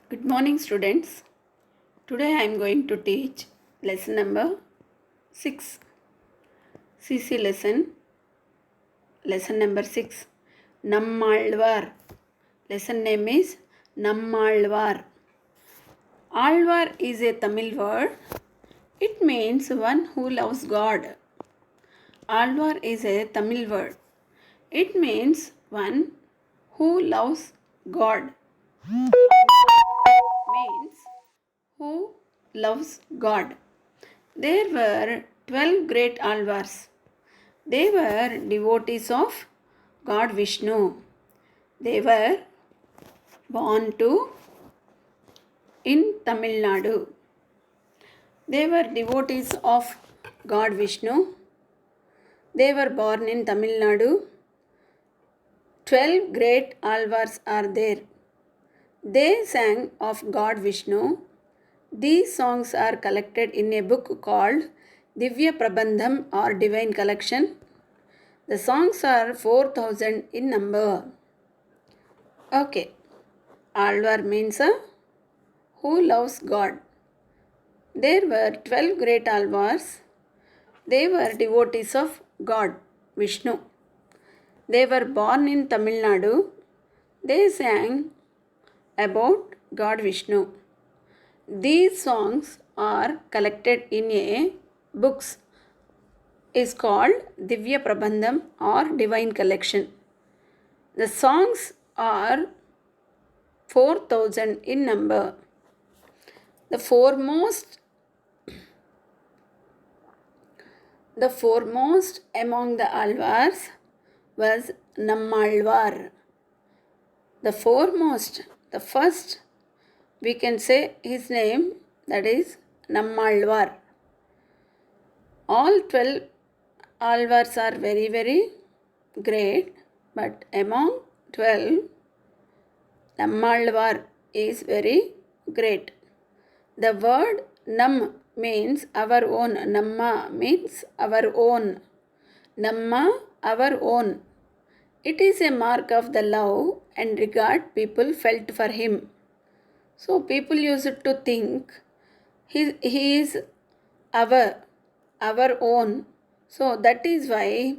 Good morning, students. Today I am going to teach lesson number 6. CC lesson number 6. Nammalvar. Lesson name is Nammalvar. Alvar is a Tamil word. It means one who loves God. Alvar is a Tamil word. It means one who loves God. Means who loves God. There were 12 great Alvars. They were devotees of God Vishnu. They were born to in Tamil Nadu. They were devotees of God Vishnu. They were born in Tamil Nadu. 12 great Alvars are there. They sang of God Vishnu. These songs are collected in a book called Divya Prabandham or Divine Collection. The songs are 4,000 in number. Okay. Alvar means who loves God. There were 12 great Alvars. They were devotees of God, Vishnu. They were born in Tamil Nadu. They sang about God Vishnu. These songs are collected in a books is called Divya Prabandham or Divine Collection. The songs are 4,000 in number. The foremost among the Alvars was Nammalvar. The first, we can say his name, that is Nammalvar. All 12 Alvars are very, very great, but among 12, Nammalvar is very great. The word Nam means our own. Namma means our own. Namma, our own. It is a mark of the love and regard people felt for him. So people used to think he is our own. So that is why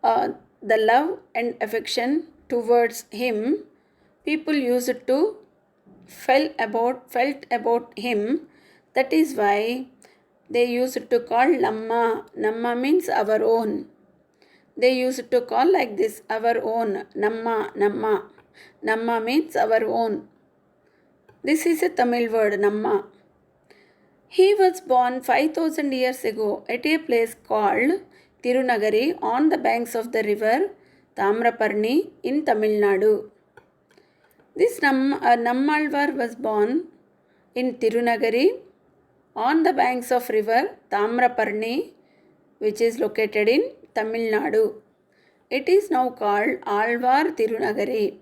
the love and affection towards him, people used to felt about him. That is why they used to call Namma. Namma means our own. They used to call like this, our own. Namma, Namma. Namma means our own. This is a Tamil word, Namma. He was born 5000 years ago at a place called Tirunagari on the banks of the river Tamraparni in Tamil Nadu. This Nammalvar was born in Tirunagari on the banks of river Tamraparni, which is located in Tamil Nadu. It is now called Alvar Tirunagari.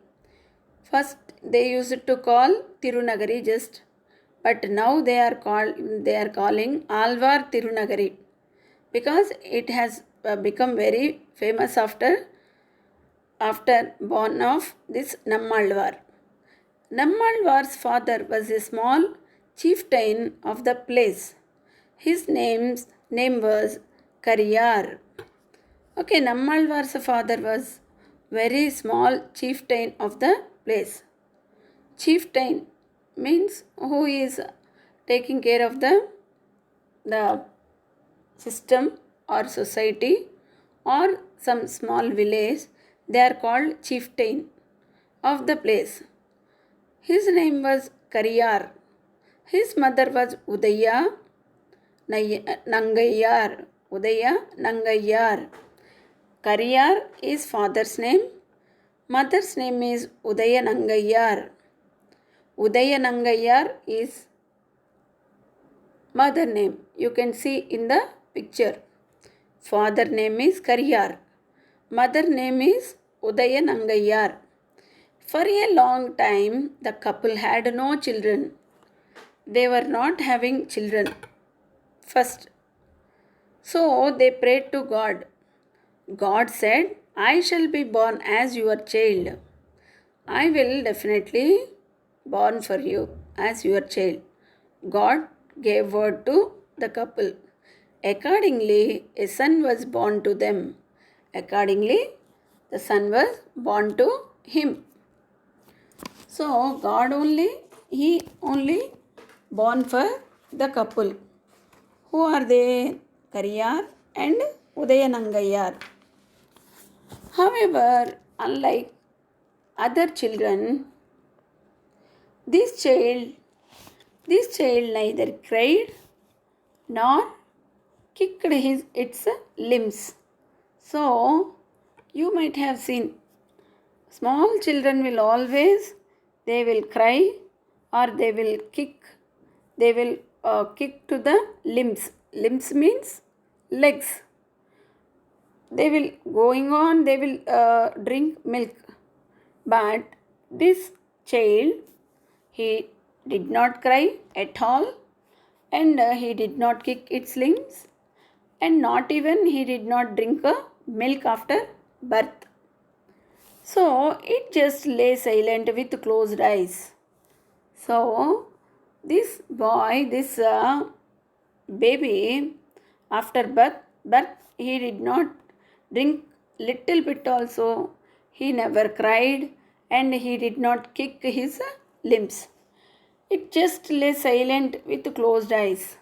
First they used to call Tirunagari just, but now they are calling Alvar Tirunagari because it has become very famous after born of this Nammalvar. Nammalvar's father was a small chieftain of the place. His name was Kariyar. Okay, Nammalvar's father was very small chieftain of the place. Chieftain means who is taking care of the system or society or some small village. They are called chieftain of the place. His name was Kariyar. His mother was Udaya Nangayar. Udaya Nangayar. Kariyar is father's name. Mother's name is Udaya Nangayar. Udaya Nangayar is mother name. You can see in the picture. Father name is Kariyar. Mother name is Udaya Nangayar. For a long time, the couple had no children. They were not having children first. So they prayed to God. God said, I shall be born as your child. I will definitely born for you as your child. God gave word to the couple. Accordingly, a son was born to them. Accordingly, the son was born to him. So, He only born for the couple. Who are they? Kariyar and Udayanangayar. However, unlike other children, this child, this child neither cried nor kicked its limbs. So, you might have seen small children will always they will cry or they will kick to the limbs. Limbs means legs. They will they will drink milk. But this child, he did not cry at all, and he did not kick its limbs, and not even he did not drink milk after birth. So it just lay silent with closed eyes. So this baby, after birth, he did not drink little bit also. He never cried and he did not kick his limbs. It just lay silent with closed eyes,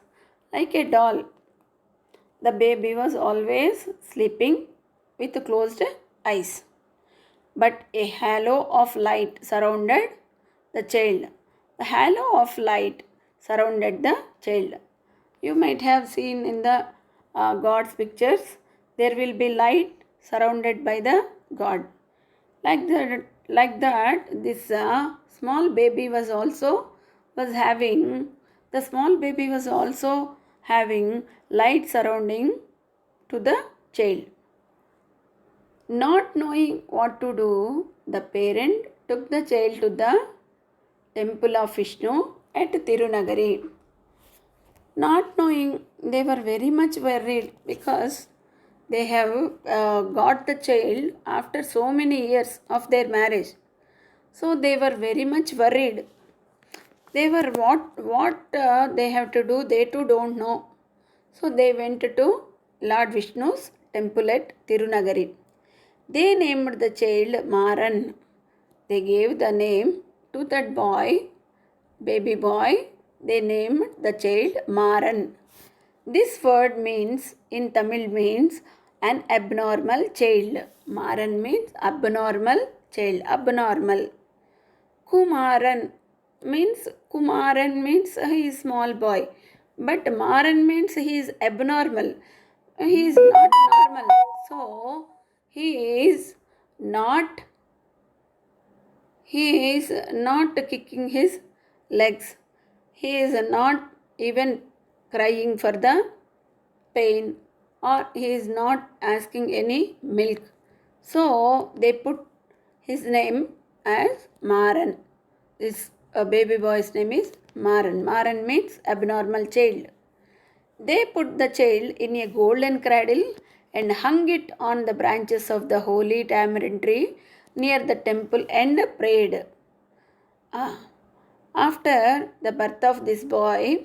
like a doll. The baby was always sleeping with closed eyes. But a halo of light surrounded the child. The halo of light surrounded the child. You might have seen in the God's pictures, there will be light surrounded by the God. Like that, this small baby was having the small baby was also having light surrounding to the child. Not knowing what to do, the parent took the child to the temple of Vishnu at Tirunagari. Not knowing, they were very much worried because they have got the child after so many years of their marriage. So they were very much worried. They were what they have to do, they too don't know. So they went to Lord Vishnu's temple at Tirunagari. They named the child Maran. They gave the name to that boy, baby boy. They named the child Maran. This word means, in Tamil means, an abnormal child. Maran means abnormal child, abnormal. Kumaran means he is small boy. But Maran means he is abnormal. He is not normal. So, he is not kicking his legs. He is not even crying for the pain, or he is not asking any milk. So they put his name as Maran. This baby boy's name is Maran. Maran means abnormal child. They put the child in a golden cradle and hung it on the branches of the holy tamarind tree near the temple and prayed. After the birth of this boy,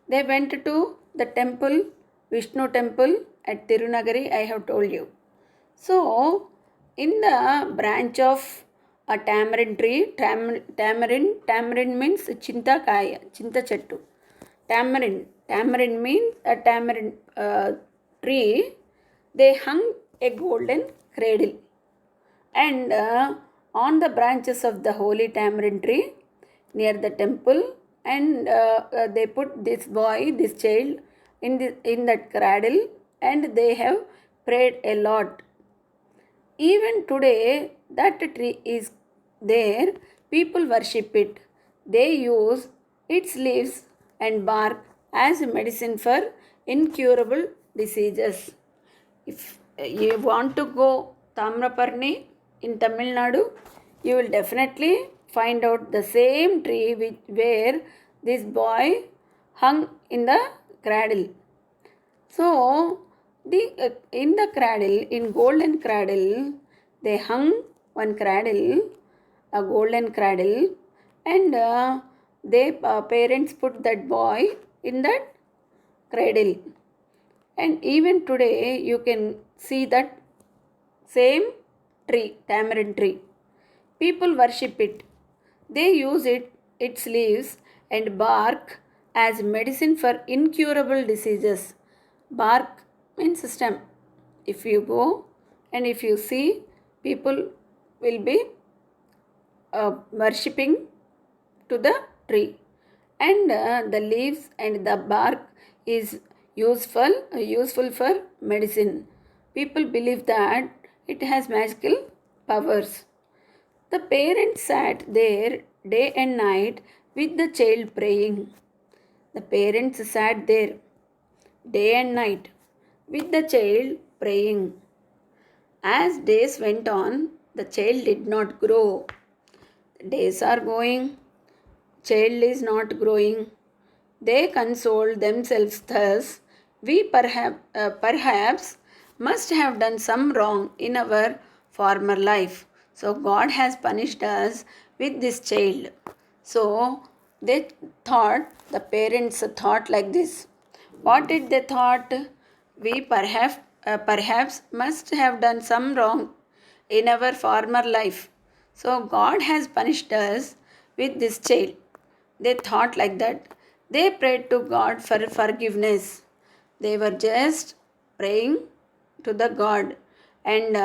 they went to the temple, Vishnu temple at Tirunagari, I have told you. So, in the branch of a tamarind tree, tamarind means chintakaya, chinta chettu. Tamarind means a tamarind tree. They hung a golden cradle. And on the branches of the holy tamarind tree near the temple, and they put this child in that cradle, and they have prayed a lot. Even today, that tree is there. People worship it. They use its leaves and bark as medicine for incurable diseases. If you want to go Tamraparni in Tamil Nadu, you will definitely find out the same tree where this boy hung in the cradle. So, in the cradle, in golden cradle, they hung one cradle, a golden cradle, and they parents put that boy in that cradle. And even today you can see that same tree, tamarind tree. People worship it. They use its leaves and bark as medicine for incurable diseases. Bark means stem. If you go and if you see, people will be worshipping to the tree, and the leaves and the bark is useful for medicine. People believe that it has magical powers. The parents sat there day and night with the child praying. The parents sat there day and night with the child praying. As days went on, the child did not grow. The days are going, child is not growing. They consoled themselves thus: we perhaps must have done some wrong in our former life. So God has punished us with this child. So they thought, the parents thought like this. What did they thought? We perhaps must have done some wrong in our former life. So God has punished us with this child. They thought like that. They prayed to God for forgiveness. They were just praying to the God, and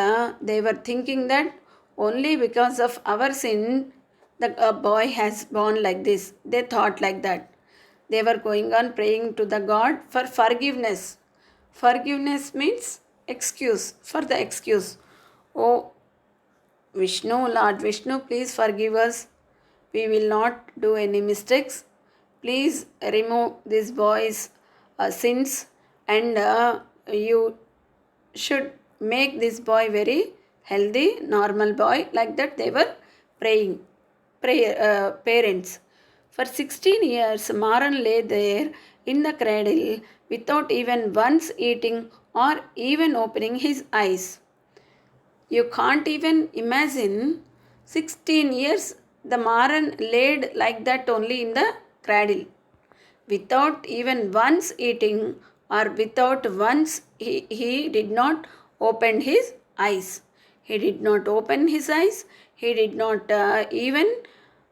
they were thinking that only because of our sin the boy has born like this. They thought like that. They were going on praying to the God for forgiveness. Forgiveness means excuse, for the excuse. Oh Vishnu, Lord Vishnu, please forgive us. We will not do any mistakes. Please remove this boy's sins, and you should make this boy very healthy, normal boy. Like that they were praying. Parents. For 16 years, Maran lay there in the cradle without even once eating or even opening his eyes. You can't even imagine 16 years the Maran laid like that only in the cradle without even once eating, or without once he did not open his eyes. He did not open his eyes. He did not even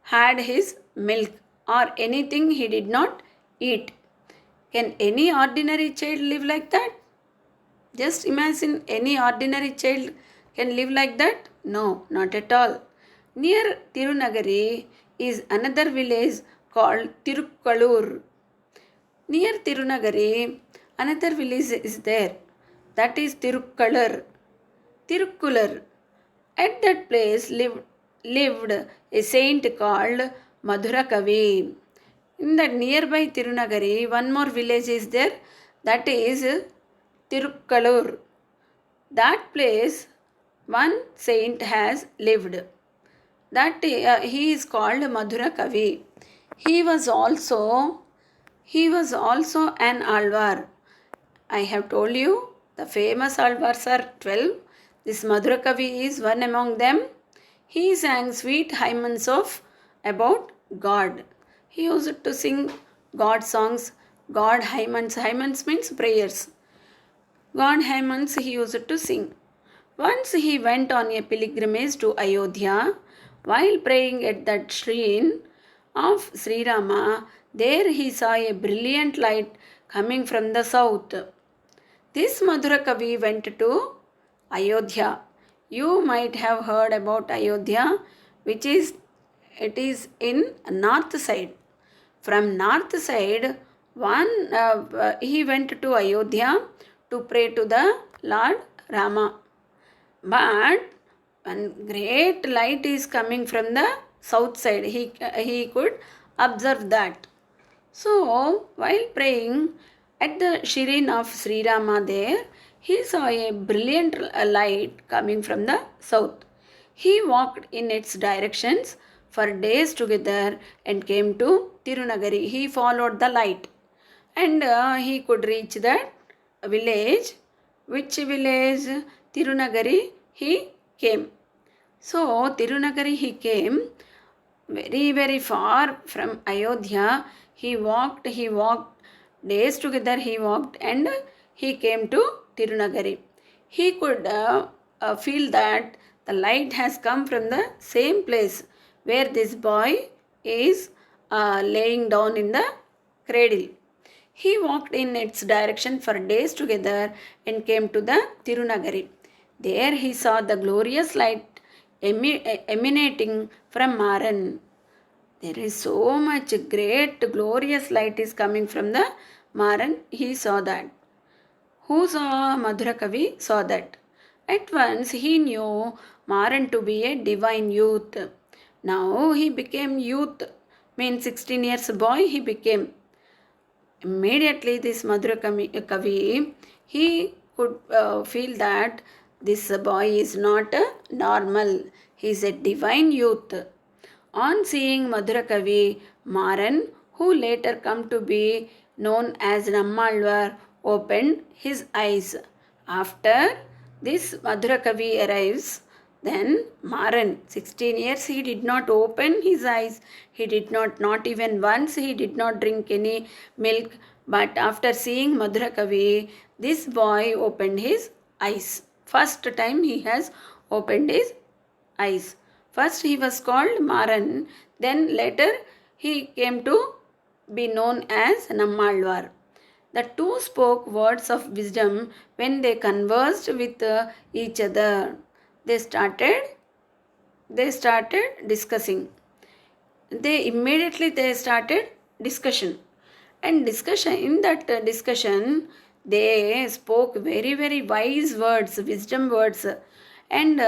had his milk or anything he did not eat. Can any ordinary child live like that? Just imagine, any ordinary child can live like that? No, not at all. Near Tirunagari is another village called Tirukkalur. Near Tirunagari, another village is there. That is Tirukkalar. Tirukkular. At that place lived a saint called Madhurakavi. In the nearby Tirunagari, one more village is there. That is Tirukkalur. That place, one saint has lived. That he is called Madhurakavi. He was also he was also an alvar. I have told you the famous alvars are 12. This Madhurakavi is one among them. He sang sweet hymns of about God. He used to sing God songs, God hymns. Hymns means prayers. God hymns he used to sing. Once he went on a pilgrimage to Ayodhya. While praying at that shrine of Sri Rama, there he saw a brilliant light coming from the south. This Madhurakavi went to Ayodhya. You might have heard about Ayodhya, which is it is in north side. From north side, he went to Ayodhya to pray to the Lord Rama. But one great light is coming from the south side. He could observe that. So, while praying at the shrine of Sri Rama there, he saw a brilliant light coming from the south. He walked in its directions for days together and came to Tirunagari. He followed the light, and he could reach that village. Which village? Tirunagari he came. So, Tirunagari he came. very, very far from Ayodhya. He walked days together, he walked and he came to Tirunagari. He could feel that the light has come from the same place where this boy is laying down in the cradle. He walked in its direction for days together and came to the Tirunagari. There he saw the glorious light emanating from Maran. There is so much great glorious light is coming from the Maran. He saw that. Who saw Madhurakavi saw that. At once he knew Maran to be a divine youth. Now he became youth, means 16 years boy he became. Immediately this Madhurakavi, he could feel that this boy is not normal. He is a divine youth. On seeing Madhurakavi, Maran, who later come to be known as Nammalvar, opened his eyes. After this Madhurakavi arrives, then Maran, 16 years, he did not open his eyes. He did not even once, he did not drink any milk. But after seeing Madhurakavi, this boy opened his eyes. First time he has opened his eyes. First he was called Maran, then later he came to be known as Nammalvar. The two spoke words of wisdom when they conversed with each other. They started discussing. They started discussion. And discussion in that discussion they spoke very, very wise words, wisdom words, and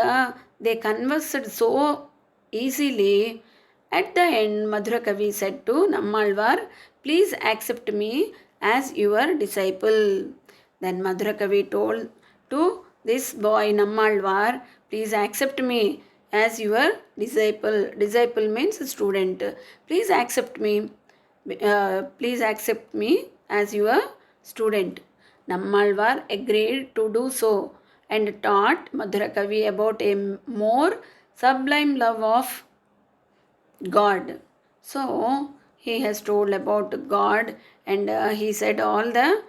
they conversed so easily. At the end, Madhurakavi said to Nammalvar, "Please accept me as your disciple." Then Madhurakavi told to this boy Nammalvar, "Please accept me as your disciple." Disciple means student. Please accept me. Please accept me as your student. Nammalvar agreed to do so and taught Madhurakavi about a more sublime love of God. So he has told about God and he said all the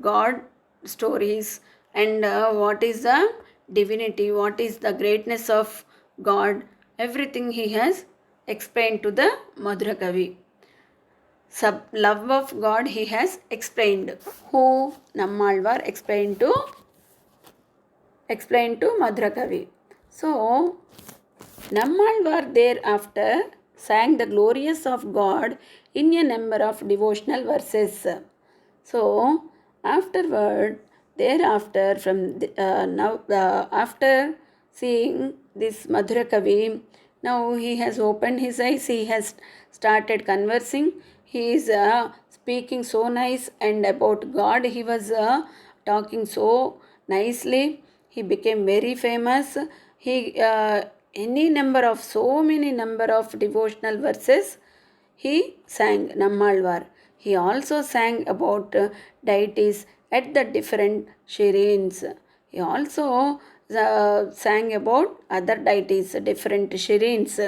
God stories and what is the divinity, what is the greatness of God. Everything he has explained to the Madhurakavi. Love of God he has explained. Who Nammalvar explained to Madhurakavi. So Nammalvar thereafter sang the glories of God in a number of devotional verses. So thereafter from after seeing this Madhurakavi, now he has opened his eyes, he has started conversing, he is speaking so nice and about God he was talking so nicely. He became very famous. He so many number of devotional verses he sang Nammalvar. He also sang about deities at the different shrines. He also sang about other deities, different shrines.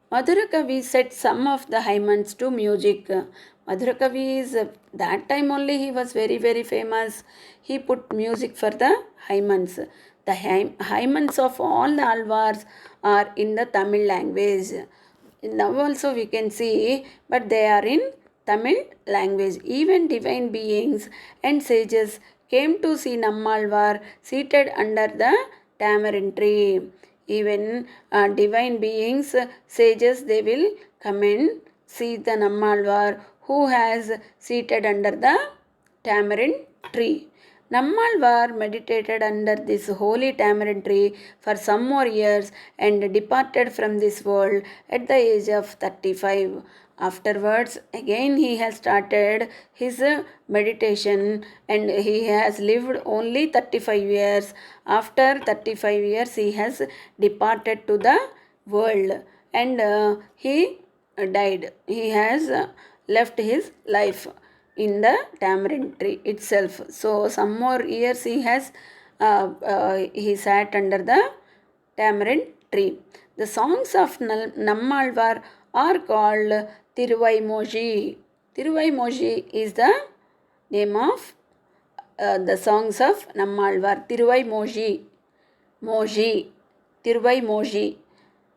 Madhurakavi set some of the hymns to music. Madhurakavi is that time only he was very, very famous. He put music for the hymns. The hymns of all the alvars are in the Tamil language. Now also we can see, but they are in Tamil language. Even divine beings and sages came to see Nammalvar seated under the tamarind tree. Even divine beings, sages, they will come and see the Nammalvar who has seated under the tamarind tree. Nammalvar meditated under this holy tamarind tree for some more years and departed from this world at the age of 35. Afterwards, again he has started his meditation and he has lived only 35 years. After 35 years, he has departed to the world and he died. He has left his life in the tamarind tree itself. So some more years he has he sat under the tamarind tree. The songs of Nammalvar are called Tiruvaimoji. Tiruvaimoji is the name of the songs of Nammalvar. Tiruvaimoji. Moji. Tiruvaimoji.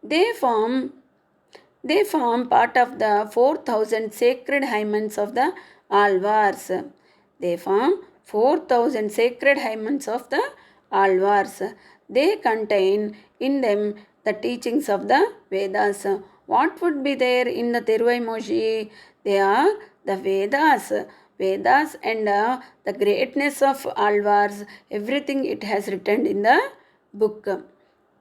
They form they form part of the 4,000 sacred hymns of the Alvars. They form 4,000 sacred hymns of the Alvars. They contain in them the teachings of the Vedas. What would be there in the Tiruvaimoji? They are the Vedas. Vedas and the greatness of Alvars, everything it has written in the book.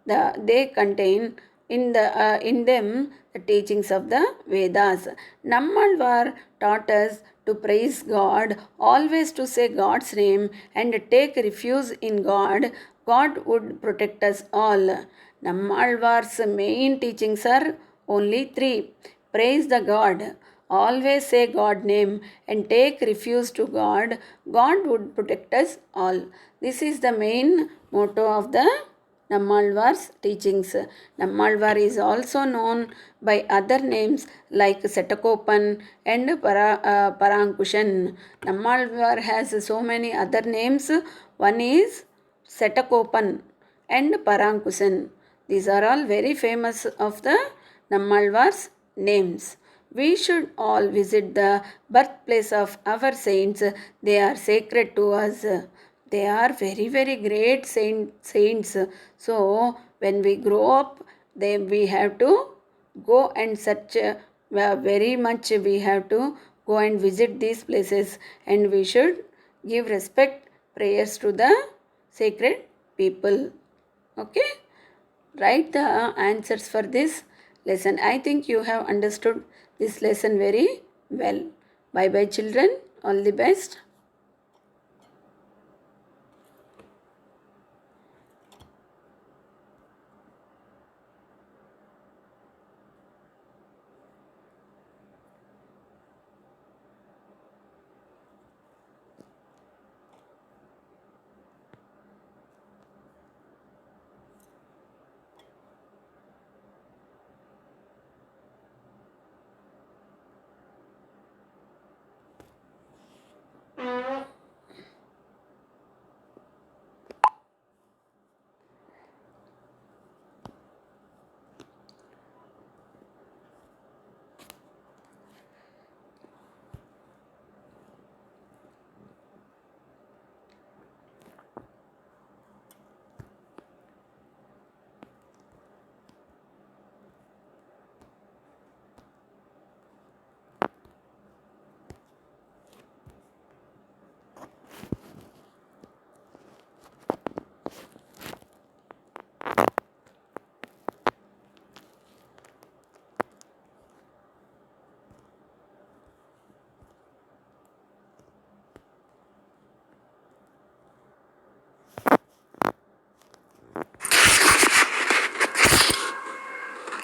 They contain in them the teachings of the Vedas. Nammalvar taught us to praise God, always to say God's name and take refuge in God. God would protect us all. Nammalvar's main teachings are only three. Praise the God, always say God name and take refuge to God. God would protect us all. This is the main motto of the Nammalvar's teachings. Nammalvar is also known by other names like Setakopan and Parankushan. Nammalvar has so many other names. One is Setakopan and Parankusan. These are all very famous of the Nammalvar's names. We should all visit the birthplace of our saints. They are sacred to us. They are very, very great saints. So, when we grow up, then we have to go and search very much. We have to go and visit these places, and we should give respect, prayers to the sacred people. Okay? Write the answers for this lesson. I think you have understood this lesson very well. Bye bye, children. All the best.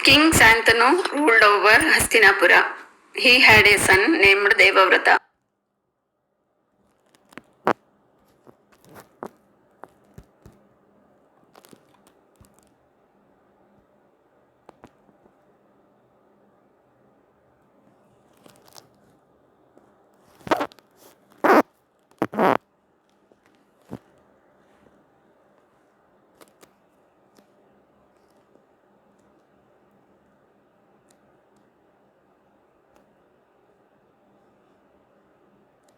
King Santanu ruled over Hastinapura. He had a son named Devavrata.